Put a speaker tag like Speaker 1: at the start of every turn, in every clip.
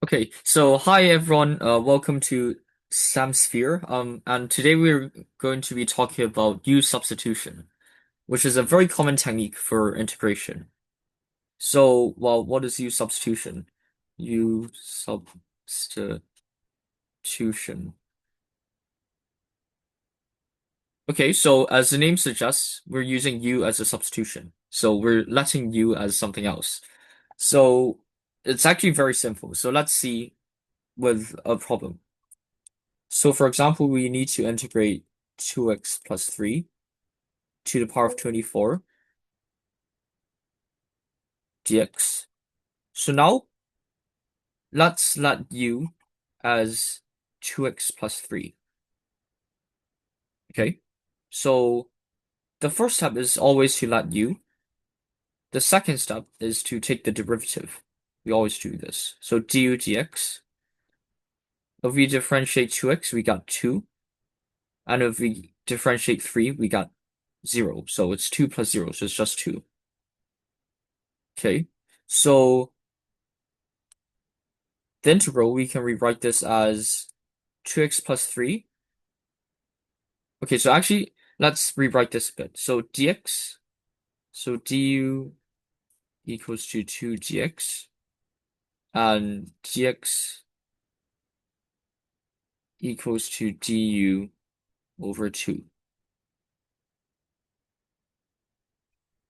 Speaker 1: Okay, so hi everyone, welcome to Samsphere. And today we're going to be talking about U-substitution, which is a very common technique for integration. So, well, what is U-substitution? U-substitution. Okay, so as the name suggests, we're using U as a substitution. So we're letting U as something else. So it's actually very simple. So let's see with a problem. So for example, we need to integrate 2x plus 3 to the power of 24 dx. So now let's let u as 2x plus 3. Okay? So the first step is always to let u. The second step is to take the derivative. We always do this. So du dx. If we differentiate 2x, we got 2. And if we differentiate 3, we got 0. So it's 2 plus 0, so it's just 2. Okay? So the integral, we can rewrite this as 2x plus 3. Okay, so actually, let's rewrite this a bit. So dx, so du equals to 2 dx, and dx equals to du over 2.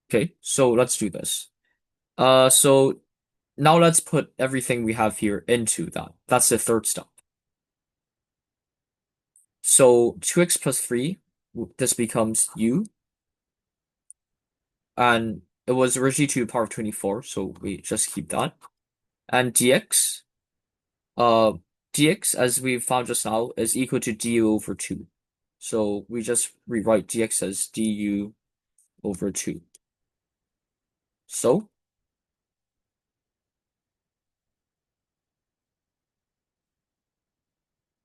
Speaker 1: Okay, so let's do this. So now let's put everything we have here into that. That's the third step. So 2x plus 3, this becomes u, and it was originally to the power of 24, so we just keep that. And dx, uh, dx, as we found just now, is equal to du over 2. So we just rewrite dx as du over 2. So,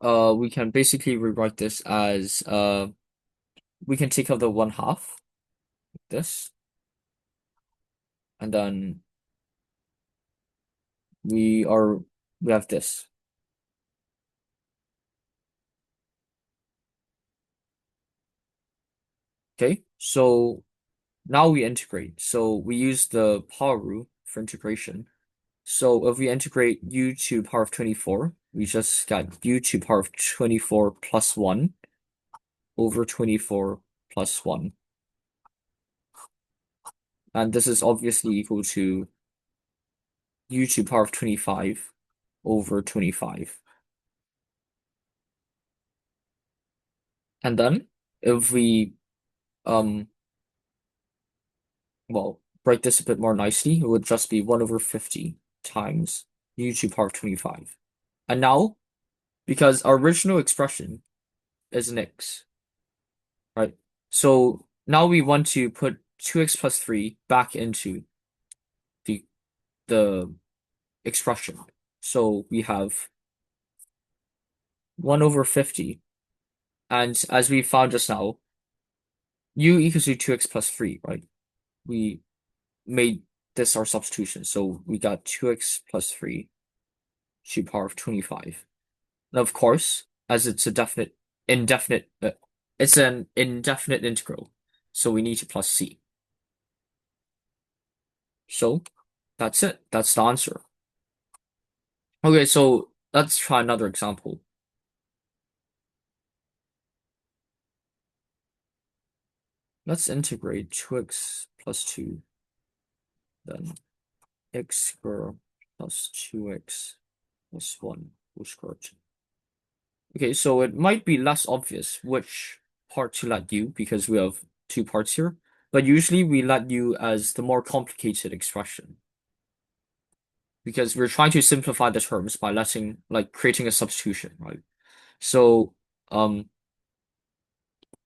Speaker 1: we can basically rewrite this as, we can take out the 1/2, this, and then we are, we have this. Okay, so now we integrate. So we use the power rule for integration. So if we integrate u to power of 24, we just got u to power of 24 plus 1 over 24 plus 1. And this is obviously equal to u to power of 25 over 25. And then if we um well write this a bit more nicely, it would just be 1 over 50 times u to power of 25. And now, because our original expression is an x, right? So now we want to put 2x plus 3 back into the expression. So we have 1 over 50. And as we found just now, u equals to 2x plus 3, right? We made this our substitution. So we got 2x plus 3 to the power of 25. Now, of course, as it's a it's an indefinite integral. So we need to plus c. So that's it. That's the answer. Okay, so let's try another example. Let's integrate 2x plus 2, then x squared plus 2x plus 1 whole squared. Okay, so it might be less obvious which part to let u because we have two parts here, but usually we let u as the more complicated expression because we're trying to simplify the terms by creating a substitution, right? So,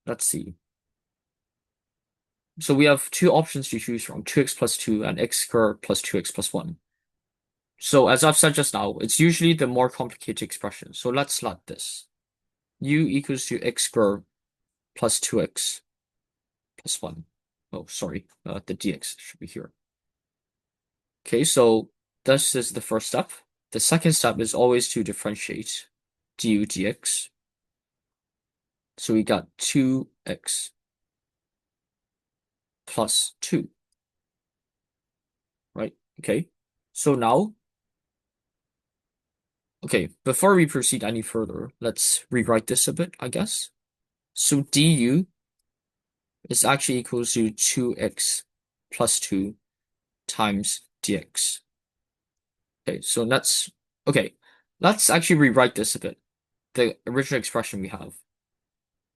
Speaker 1: let's see. So we have two options to choose from, 2x plus 2 and x squared plus 2x plus 1. So as I've said just now, it's usually the more complicated expression. So let's let this. U equals to x squared plus 2x plus 1. Oh, sorry, the dx should be here. Okay, so this is the first step. the second step is always to differentiate du dx. So we got 2x plus 2, right? Okay. So now, okay, before we proceed any further, let's rewrite this a bit, I guess. So du is actually equals to 2x plus 2 times dx. Okay, so let's actually rewrite this a bit. The original expression we have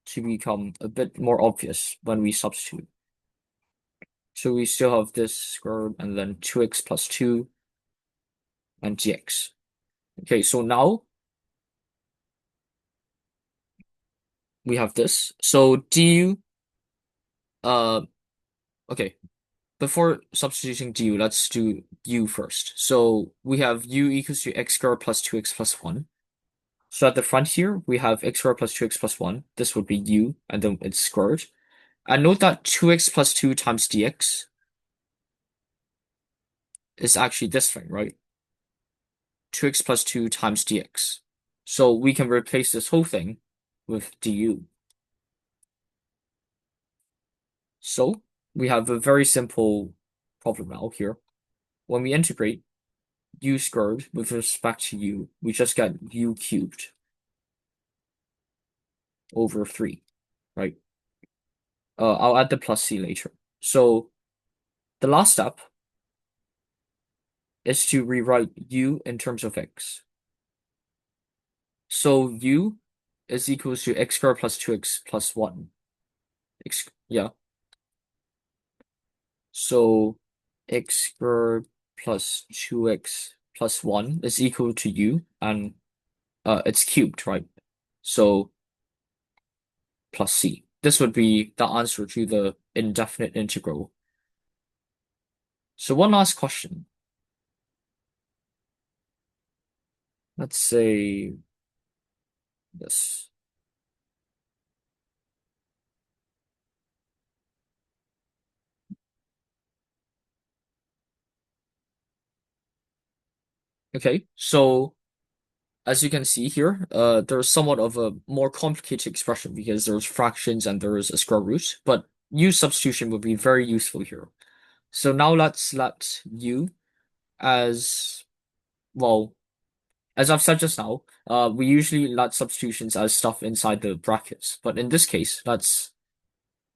Speaker 1: to become a bit more obvious when we substitute. So we still have this squared and then 2x plus 2 and dx. Okay, so now we have this. So du, uh, okay, before substituting du, let's do u first. So we have u equals to x squared plus 2x plus 1. So at the front here, we have x squared plus 2x plus 1. This would be u, and then it's squared. And note that 2x plus 2 times dx is actually this thing, right? 2x plus 2 times dx. So we can replace this whole thing with du. So we have a very simple problem now here. When we integrate u squared with respect to u, we just get u cubed over 3, right? I'll add the plus c later. So the last step is to rewrite u in terms of x. So u is equals to x squared plus 2x plus 1. Yeah. So x squared plus 2x plus 1 is equal to u, and it's cubed, right? So plus c. This would be the answer to the indefinite integral. So one last question. Let's say this. Okay, so as you can see here, there's somewhat of a more complicated expression because there's fractions and there is a square root, but U-substitution would be very useful here. So now let's let U as, well, as I've said just now, we usually let substitutions as stuff inside the brackets, but in this case, let's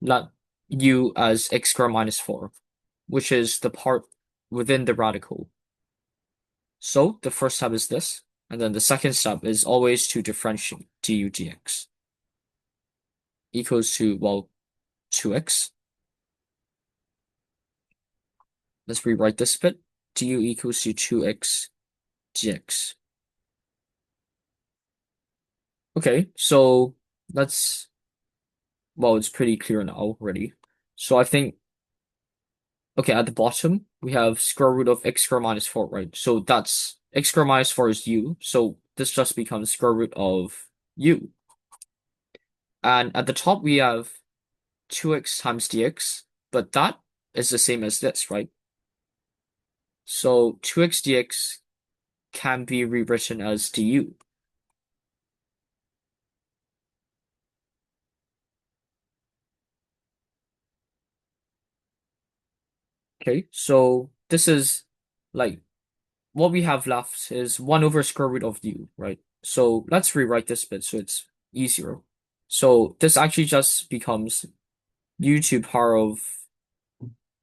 Speaker 1: let U as x squared minus 4, which is the part within the radical. So the first step is this, and then the second step is always to differentiate du dx equals to, well, 2x. Let's rewrite this bit. Du equals to 2x dx. Okay, so let's, well, it's pretty clear now already. So I think, okay, at the bottom, we have square root of x squared minus 4, right? So that's x squared minus 4 is u, so this just becomes square root of u. And at the top, we have 2x times dx, but that is the same as this, right? So 2x dx can be rewritten as du. Okay, so this is like what we have left is 1 over square root of u, right? So let's rewrite this bit so it's easier. So this actually just becomes u to the power of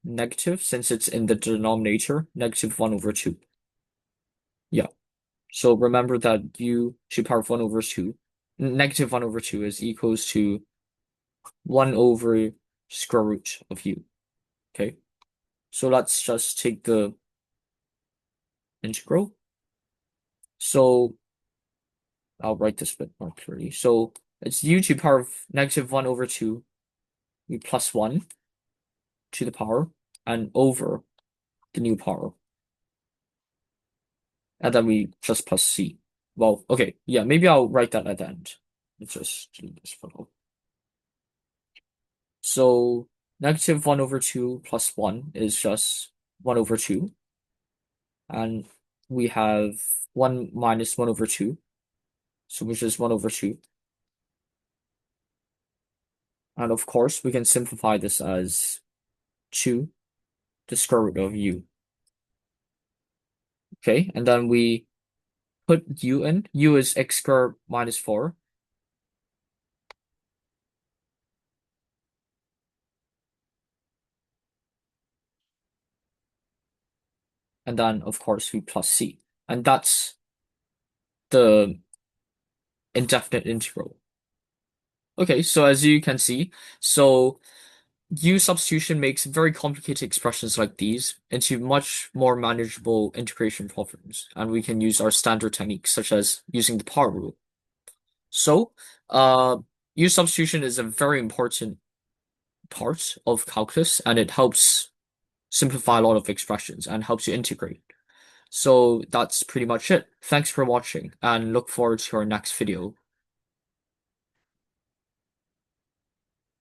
Speaker 1: negative, since it's in the denominator, negative 1 over 2. Yeah. So remember that u to the power of 1 over 2, negative 1 over 2 is equals to 1 over square root of u. Okay. So let's just take the integral. So I'll write this bit more clearly. So it's u to the power of negative 1 over 2, we plus 1 to the power, and over the new power. And then we just plus c. Well, okay, yeah, maybe I'll write that at the end. Let's just do this for now. So negative 1 over 2 plus 1 is just 1 over 2. And we have 1 minus 1 over 2, so which is 1 over 2. And of course, we can simplify this as 2, the square root of u. Okay, and then we put u in. U is x squared minus 4. And then, of course, we plus c. And that's the indefinite integral. Okay, so as you can see, so U-substitution makes very complicated expressions like these into much more manageable integration problems, and we can use our standard techniques such as using the power rule. So, uh, U-substitution is a very important part of calculus, and it helps simplify a lot of expressions and helps you integrate. So that's pretty much it. Thanks for watching, and look forward to our next video.